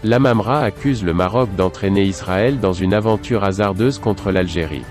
L'Amamra accuse le Maroc d'entraîner Israël dans une aventure hasardeuse contre l'Algérie.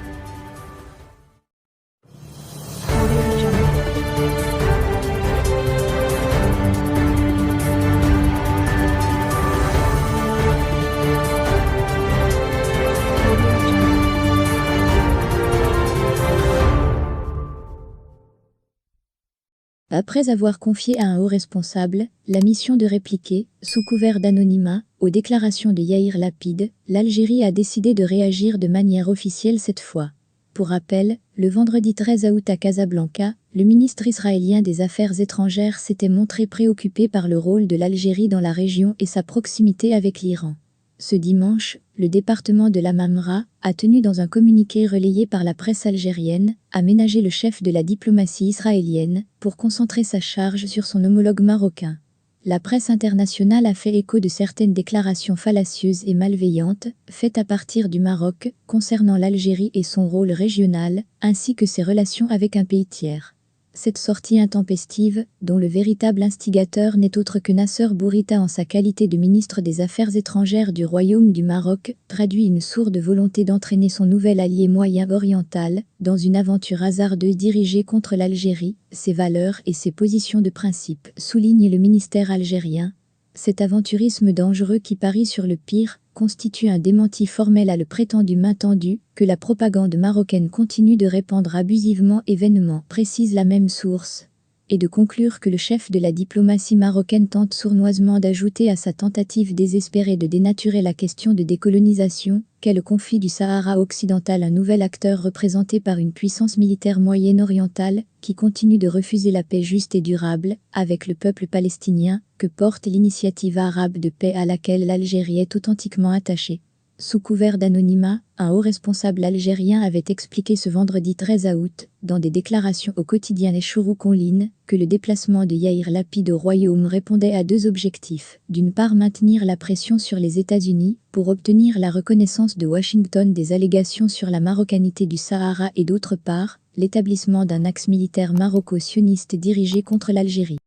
Après avoir confié à un haut responsable la mission de répliquer, sous couvert d'anonymat, aux déclarations de Yair Lapid, l'Algérie a décidé de réagir de manière officielle cette fois. Pour rappel, le vendredi 13 août à Casablanca, le ministre israélien des Affaires étrangères s'était montré préoccupé par le rôle de l'Algérie dans la région et sa proximité avec l'Iran. Ce dimanche, le département de l'Amamra a tenu dans un communiqué relayé par la presse algérienne à ménager le chef de la diplomatie israélienne pour concentrer sa charge sur son homologue marocain. La presse internationale a fait écho de certaines déclarations fallacieuses et malveillantes faites à partir du Maroc concernant l'Algérie et son rôle régional, ainsi que ses relations avec un pays tiers. Cette sortie intempestive, dont le véritable instigateur n'est autre que Nasser Bourita en sa qualité de ministre des Affaires étrangères du Royaume du Maroc, traduit une sourde volonté d'entraîner son nouvel allié moyen-oriental dans une aventure hasardeuse dirigée contre l'Algérie, ses valeurs et ses positions de principe, souligne le ministère algérien. Cet aventurisme dangereux qui parie sur le pire constitue un démenti formel à le prétendu main tendue que la propagande marocaine continue de répandre abusivement et vainement, précise la même source, et de conclure que le chef de la diplomatie marocaine tente sournoisement d'ajouter à sa tentative désespérée de dénaturer la question de décolonisation qu'est le conflit du Sahara occidental, un nouvel acteur représenté par une puissance militaire moyen-orientale qui continue de refuser la paix juste et durable avec le peuple palestinien que porte l'initiative arabe de paix à laquelle l'Algérie est authentiquement attachée. Sous couvert d'anonymat, un haut responsable algérien avait expliqué ce vendredi 13 août, dans des déclarations au quotidien Les Chourouk Online, que le déplacement de Yair Lapid au Royaume répondait à deux objectifs. D'une part, maintenir la pression sur les États-Unis pour obtenir la reconnaissance de Washington des allégations sur la marocanité du Sahara et d'autre part, l'établissement d'un axe militaire maroco-sioniste dirigé contre l'Algérie.